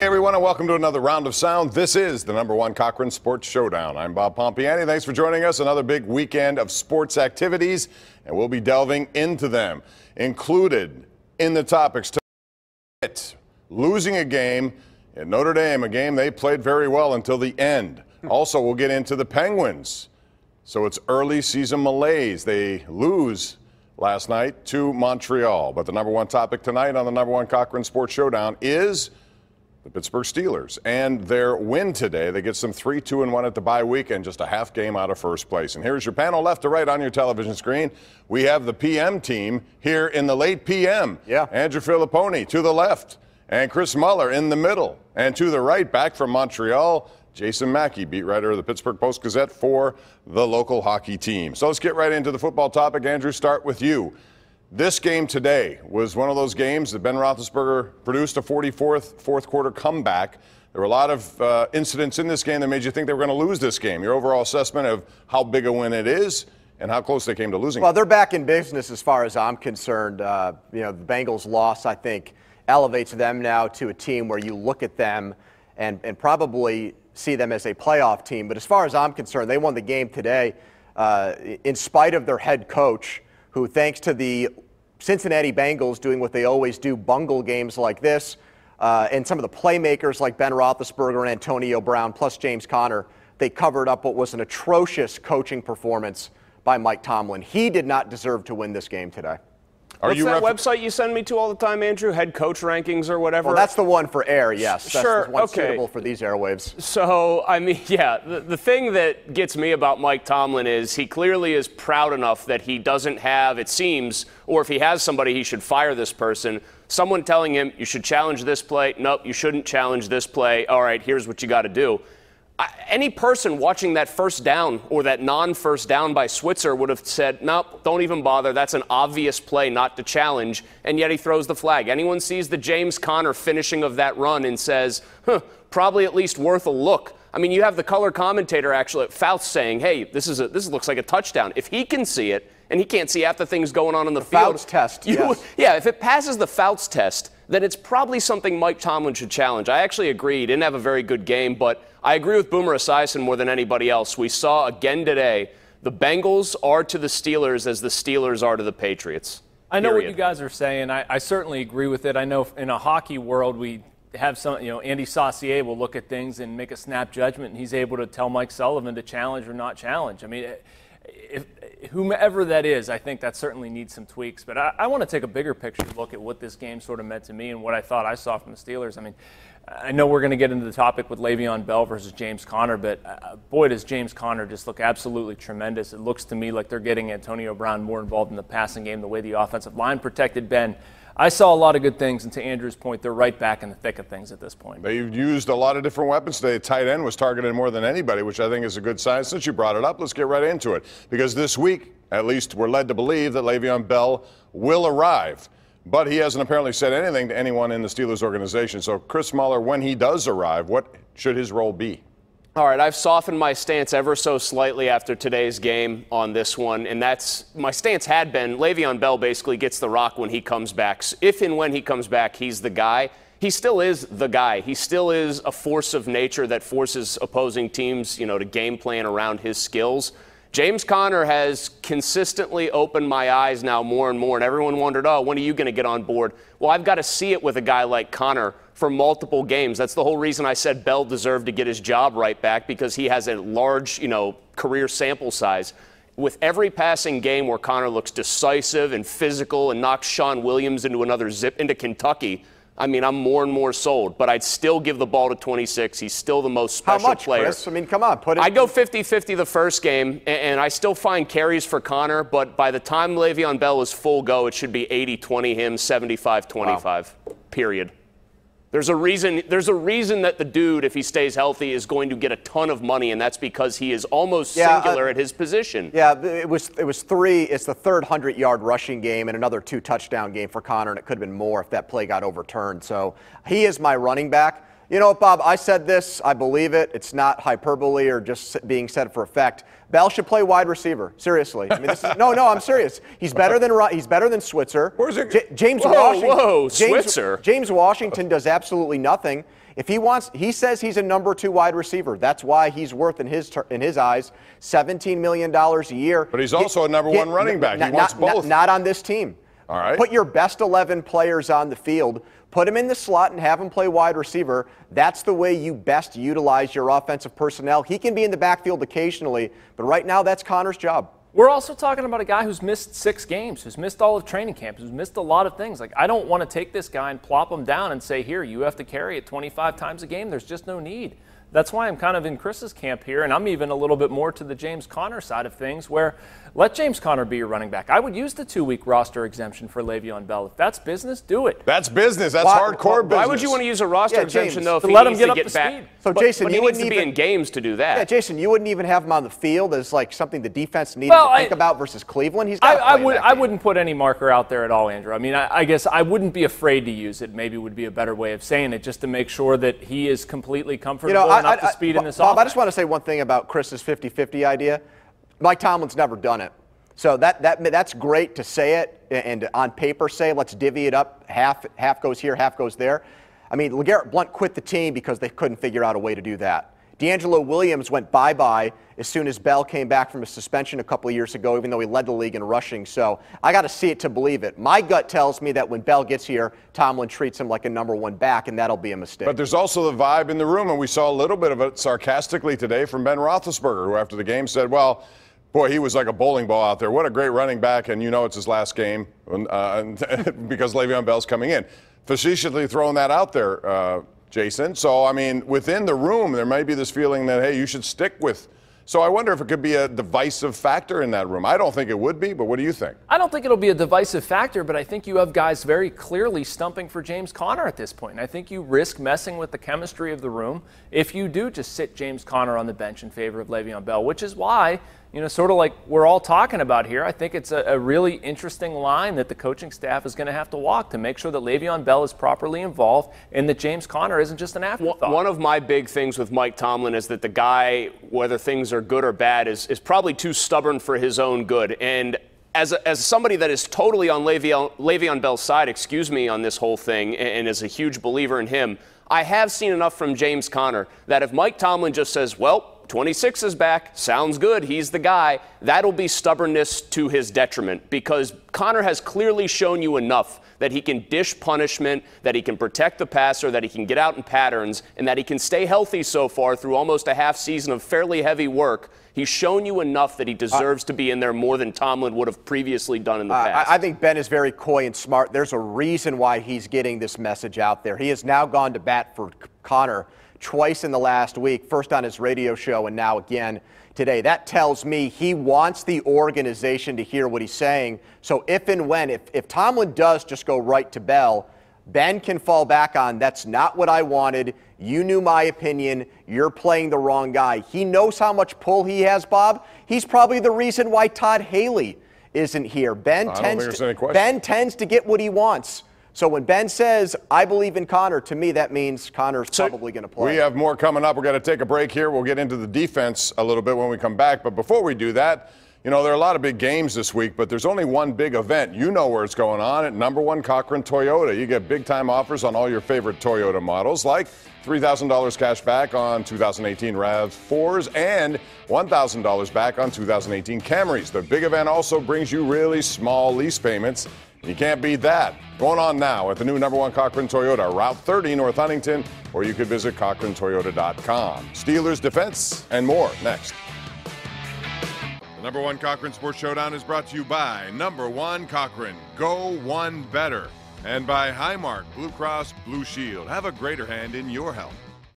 everyone, and welcome to another round of sound. This is the #1 Cochran Sports Showdown. I'm Bob Pompeani. Thanks for joining us. Another big weekend of sports activities, and we'll be delving into them. Included in the topics tonight, losing a game at Notre Dame, a game they played very well until the end. Also, we'll get into the Penguins. So it's early season malaise. They lose last night to Montreal. But the #1 topic tonight on the #1 Cochran Sports Showdown is the Pittsburgh Steelers and their win today. They get some 3-2-1 at the bye week and just a half game out of first place. And here's your panel left to right on your television screen. We have the PM team here in the late PM. Yeah. Andrew Fillipponi to the left and Chris Mueller in the middle. And to the right, back from Montreal, Jason Mackey, beat writer of the Pittsburgh Post-Gazette for the local hockey team. So let's get right into the football topic. Andrew, start with you. This game today was one of those games that Ben Roethlisberger produced a 44th fourth quarter comeback. There were a lot of incidents in this game that made you think they were going to lose this game. Your overall assessment of how big a win it is and how close they came to losing Well, it. they're back in business as far as I'm concerned. The Bengals' loss, I think, elevates them now to a team where you look at them and probably see them as a playoff team. But as far as I'm concerned, they won the game today in spite of their head coach, who, thanks to the Cincinnati Bengals doing what they always do, bungle games like this, and some of the playmakers like Ben Roethlisberger and Antonio Brown, plus James Conner, they covered up what was an atrocious coaching performance by Mike Tomlin. He did not deserve to win this game today. What's that website you send me to all the time, Andrew? Head coach rankings or whatever? Well, that's the one for air, yes. That's sure, the one okay. suitable for these airwaves. So, I mean, yeah, the thing that gets me about Mike Tomlin is he clearly is proud enough that he doesn't have, it seems, or if he has somebody, he should fire this person. Someone telling him, you should challenge this play. Nope, you shouldn't challenge this play. All right, here's what you got to do. Any person watching that first down or that non-first down by Switzer would have said, nope, don't even bother. That's an obvious play not to challenge, and yet he throws the flag. Anyone sees the James Conner finishing of that run and says, probably at least worth a look. I mean, you have the color commentator actually at Fouts saying, hey, this looks like a touchdown. If he can see it, and he can't see half the things going on in the field. Fouts test, yes. Yeah, if it passes the Fouts test, then it's probably something Mike Tomlin should challenge. I actually agree. He didn't have a very good game, but I agree with Boomer Esiason more than anybody else. We saw again today the Bengals are to the Steelers as the Steelers are to the Patriots. I know what you guys are saying. I certainly agree with it. I know in a hockey world we have some, Andy Saucier will look at things and make a snap judgment, and he's able to tell Mike Sullivan to challenge or not challenge. I mean, if whomever that is, I think that certainly needs some tweaks. But I want to take a bigger picture look at what this game sort of meant to me and what I thought I saw from the Steelers. I mean, I know we're going to get into the topic with Le'Veon Bell versus James Conner, but boy, does James Conner just look absolutely tremendous. It looks to me like they're getting Antonio Brown more involved in the passing game, the way the offensive line protected Ben. I saw a lot of good things, and to Andrew's point, they're right back in the thick of things at this point. They've used a lot of different weapons today. Tight end was targeted more than anybody, which I think is a good sign. Since you brought it up, let's get right into it. Because this week, at least we're led to believe that Le'Veon Bell will arrive. But he hasn't apparently said anything to anyone in the Steelers organization. So, Chris Mueller, when he does arrive, what should his role be? All right, I've softened my stance ever so slightly after today's game on this one, and that's my stance had been Le'Veon Bell basically gets the rock when he comes back. If and when he comes back, he's the guy. He still is the guy. He still is a force of nature that forces opposing teams, to game plan around his skills. James Conner has consistently opened my eyes now more and more, and everyone wondered, when are you going to get on board? Well, I've got to see it with a guy like Conner for multiple games. That's the whole reason I said Bell deserved to get his job right back, because he has a large, career sample size. With every passing game where Conner looks decisive and physical and knocks Sean Williams into another zip into Kentucky, I mean, I'm more and more sold, but I'd still give the ball to 26. He's still the most special How much, player. Chris? I mean, come on, put it. I'd go 50-50 the first game, and I still find carries for Conner, but by the time Le'Veon Bell is full go, it should be 80-20 him, 75-25, wow. Period. There's a reason that the dude, if he stays healthy, is going to get a ton of money, and that's because he is almost singular at his position. Yeah, it was three. It's the third 100-yard rushing game and another 2-touchdown game for Conner, and it could have been more if that play got overturned. So he is my running back. You know what, Bob? I said this. I believe it. It's not hyperbole or just being said for effect. Bell should play wide receiver. Seriously. I mean, this is, no, I'm serious. He's better than Switzer. Where's it? James Whoa, Washington. whoa, Switzer. James Washington does absolutely nothing. If he says he's a number 2 wide receiver. That's why he's worth, in his eyes, $17 million a year. But he's also a number 1 running back. He wants both. Not on this team. All right. Put your best 11 players on the field. Put him in the slot and have him play wide receiver. That's the way you best utilize your offensive personnel. He can be in the backfield occasionally, but right now that's Connor's job. We're also talking about a guy who's missed 6 games, who's missed all of training camp, who's missed a lot of things. Like, I don't want to take this guy and plop him down and say, here, you have to carry it 25 times a game. There's just no need. That's why I'm kind of in Chris's camp here, and I'm even a little bit more to the James Conner side of things, where let James Conner be your running back. I would use the 2-week roster exemption for Le'Veon Bell. If that's business, do it. That's business. That's hardcore business. Why would you want to use a roster exemption, though, if he let him needs get to up get to back? speed? So, Jason, but you he needs wouldn't to be in games to do that. Yeah, Jason, you wouldn't even have him on the field as like something the defense needed to think about versus Cleveland. He's got I wouldn't put any marker out there at all, Andrew. I mean, I guess I wouldn't be afraid to use it. Maybe would be a better way of saying it, just to make sure that he is completely comfortable and up to speed in this offense. Bob, I just want to say one thing about Chris's 50-50 idea. Mike Tomlin's never done it. So that's great to say it and on paper say, let's divvy it up. Half goes here, half goes there. I mean, LeGarrette Blount quit the team because they couldn't figure out a way to do that. D'Angelo Williams went bye-bye as soon as Bell came back from a suspension a couple of years ago, even though he led the league in rushing. So I got to see it to believe it. My gut tells me that when Bell gets here, Tomlin treats him like a number 1 back, and that'll be a mistake. But there's also the vibe in the room, and we saw a little bit of it sarcastically today from Ben Roethlisberger, who after the game said, well, boy, he was like a bowling ball out there. What a great running back, and you know it's his last game because Le'Veon Bell's coming in. Facetiously throwing that out there, Jason. So, I mean, within the room, there may be this feeling that, hey, you should stick with. So I wonder if it could be a divisive factor in that room. I don't think it would be, but what do you think? I don't think it'll be a divisive factor, but I think you have guys very clearly stumping for James Conner at this point. And I think you risk messing with the chemistry of the room if you do just sit James Conner on the bench in favor of Le'Veon Bell, which is why, you know, sort of like we're all talking about here, I think it's a really interesting line that the coaching staff is going to have to walk to make sure that Le'Veon Bell is properly involved and that James Conner isn't just an afterthought. One of my big things with Mike Tomlin is that the guy, whether things are good or bad, is probably too stubborn for his own good. And as somebody that is totally on Le'Veon Bell's side, on this whole thing, and is a huge believer in him, I have seen enough from James Conner that if Mike Tomlin just says, well, 26 is back, sounds good, he's the guy, that'll be stubbornness to his detriment, because Conner has clearly shown you enough that he can dish punishment, that he can protect the passer, that he can get out in patterns, and that he can stay healthy so far through almost a half season of fairly heavy work. He's shown you enough that he deserves to be in there more than Tomlin would have previously done in the past. I think Ben is very coy and smart. There's a reason why he's getting this message out there. He has now gone to bat for Conner twice in the last week, first on his radio show and now again today. That tells me he wants the organization to hear what he's saying. So if and when, if Tomlin does just go right to Bell, Ben can fall back on, that's not what I wanted. You knew my opinion. You're playing the wrong guy. He knows how much pull he has, Bob. He's probably the reason why Todd Haley isn't here. Ben tends to get what he wants. So when Ben says, I believe in Conner, to me that means Conner's probably going to play. We have more coming up. We're going to take a break here. We'll get into the defense a little bit when we come back. But before we do that, you know, there are a lot of big games this week, but there's only one big event. You know where it's going on at #1 Cochran Toyota. You get big-time offers on all your favorite Toyota models, like $3,000 cash back on 2018 RAV4s and $1,000 back on 2018 Camrys. The big event also brings you really small lease payments. You can't beat that. Going on now at the new #1 Cochran Toyota, Route 30 North Huntington, or you could visit CochranToyota.com. Steelers defense and more next. The #1 Cochran Sports Showdown is brought to you by #1 Cochran, Go One Better, and by Highmark Blue Cross Blue Shield. Have a greater hand in your health.